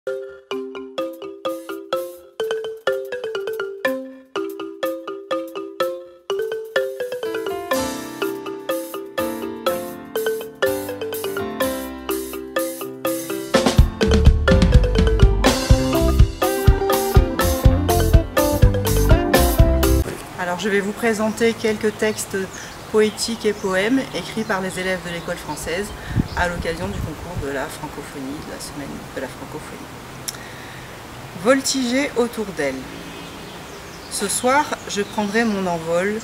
Alors je vais vous présenter quelques textes poétiques et poèmes écrits par les élèves de l'école française à l'occasion du concours de la francophonie, de la semaine de la francophonie. Voltiger autour d'elle. Ce soir, je prendrai mon envol,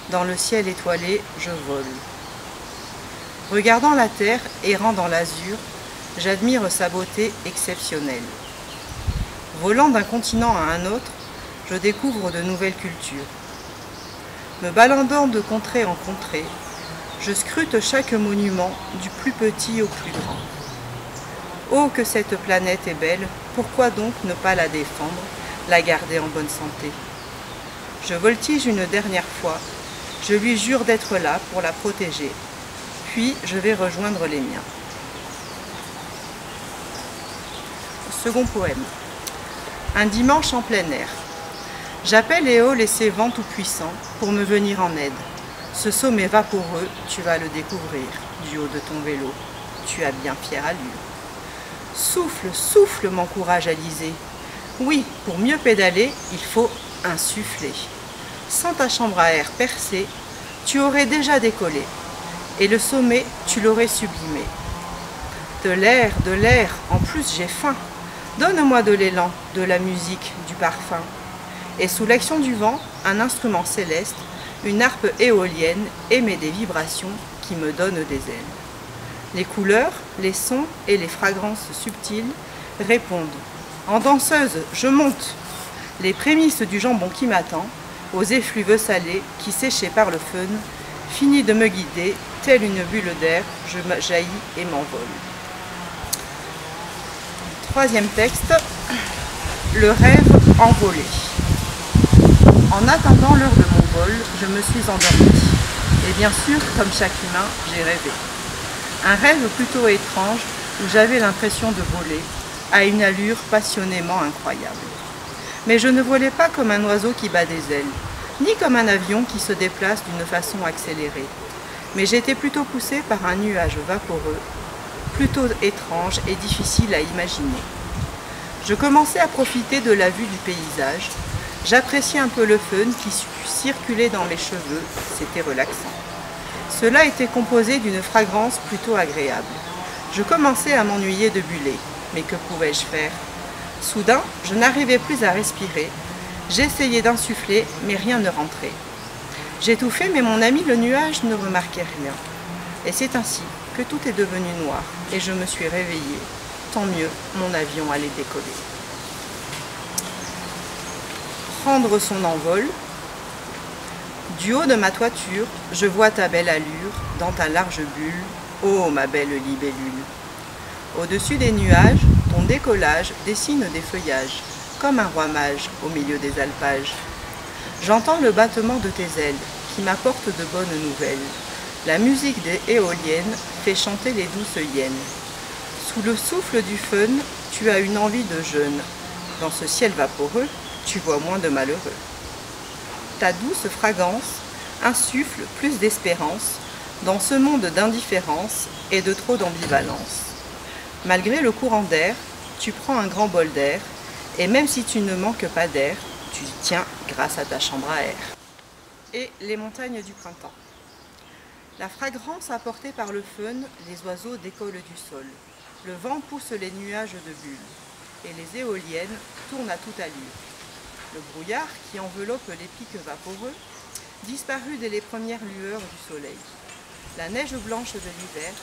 dans le ciel étoilé, je vole. Regardant la terre, errant dans l'azur, j'admire sa beauté exceptionnelle. Volant d'un continent à un autre, je découvre de nouvelles cultures. Me baladant de contrée en contrée, je scrute chaque monument, du plus petit au plus grand. Oh, que cette planète est belle, pourquoi donc ne pas la défendre, la garder en bonne santé? Je voltige une dernière fois, je lui jure d'être là pour la protéger, puis je vais rejoindre les miens. Second poème. Un dimanche en plein air. J'appelle Éole et ses vents tout-puissants pour me venir en aide. Ce sommet vaporeux, tu vas le découvrir du haut de ton vélo. Tu as bien fière allure. Souffle, souffle, m'encourage Alizée. Oui, pour mieux pédaler, il faut insuffler. Sans ta chambre à air percée, tu aurais déjà décollé. Et le sommet, tu l'aurais sublimé. De l'air, en plus j'ai faim. Donne-moi de l'élan, de la musique, du parfum. Et sous l'action du vent, un instrument céleste, une harpe éolienne émet des vibrations qui me donnent des ailes. Les couleurs, les sons et les fragrances subtiles répondent. En danseuse, je monte. Les prémices du jambon qui m'attend, aux effluves salés qui, séchés par le fun, finit de me guider, telle une bulle d'air, je jaillis et m'envole. Troisième texte, le rêve envolé. En attendant l'heure de mon vol, je me suis endormie. Et bien sûr, comme chaque humain, j'ai rêvé. Un rêve plutôt étrange où j'avais l'impression de voler à une allure passionnément incroyable. Mais je ne volais pas comme un oiseau qui bat des ailes, ni comme un avion qui se déplace d'une façon accélérée. Mais j'étais plutôt poussée par un nuage vaporeux, plutôt étrange et difficile à imaginer. Je commençais à profiter de la vue du paysage. J'appréciais un peu le fun qui circulait dans mes cheveux, c'était relaxant. Cela était composé d'une fragrance plutôt agréable. Je commençais à m'ennuyer de buller, mais que pouvais-je faire? Soudain, je n'arrivais plus à respirer. J'essayais d'insuffler, mais rien ne rentrait. J'étouffais, mais mon ami le nuage ne remarquait rien. Et c'est ainsi que tout est devenu noir, et je me suis réveillée. Tant mieux, mon avion allait décoller. Prendre son envol. Du haut de ma toiture, je vois ta belle allure dans ta large bulle, ô ma belle libellule. Au-dessus des nuages, ton décollage dessine des feuillages, comme un roi mage au milieu des alpages. J'entends le battement de tes ailes, qui m'apporte de bonnes nouvelles. La musique des éoliennes fait chanter les douces hyènes. Sous le souffle du fun, tu as une envie de jeûne. Dans ce ciel vaporeux, tu vois moins de malheureux. Ta douce fragrance insuffle plus d'espérance dans ce monde d'indifférence et de trop d'ambivalence. Malgré le courant d'air, tu prends un grand bol d'air, et même si tu ne manques pas d'air, tu tiens grâce à ta chambre à air. Et les montagnes du printemps. La fragrance apportée par le fun, les oiseaux décollent du sol. Le vent pousse les nuages de bulles, et les éoliennes tournent à toute allure. Le brouillard qui enveloppe les pics vaporeux disparut dès les premières lueurs du soleil. La neige blanche de l'hiver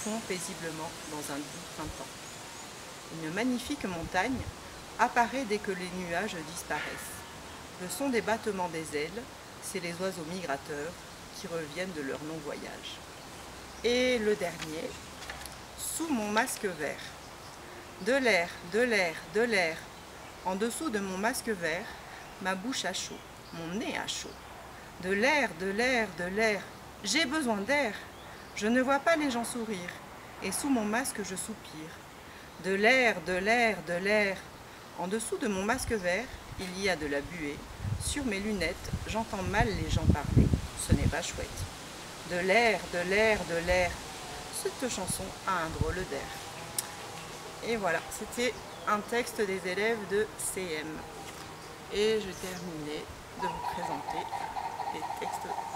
fond paisiblement dans un doux printemps. Une magnifique montagne apparaît dès que les nuages disparaissent. Le son des battements des ailes, c'est les oiseaux migrateurs qui reviennent de leur long voyage. Et le dernier, sous mon masque vert. De l'air, de l'air, de l'air. En dessous de mon masque vert, ma bouche a chaud, mon nez a chaud. De l'air, de l'air, de l'air. J'ai besoin d'air. Je ne vois pas les gens sourire, et sous mon masque je soupire. De l'air, de l'air, de l'air. En dessous de mon masque vert, il y a de la buée. Sur mes lunettes, j'entends mal les gens parler. Ce n'est pas chouette. De l'air, de l'air, de l'air. Cette chanson a un drôle d'air. Et voilà, c'était un texte des élèves de CM. Et je terminais de vous présenter les textes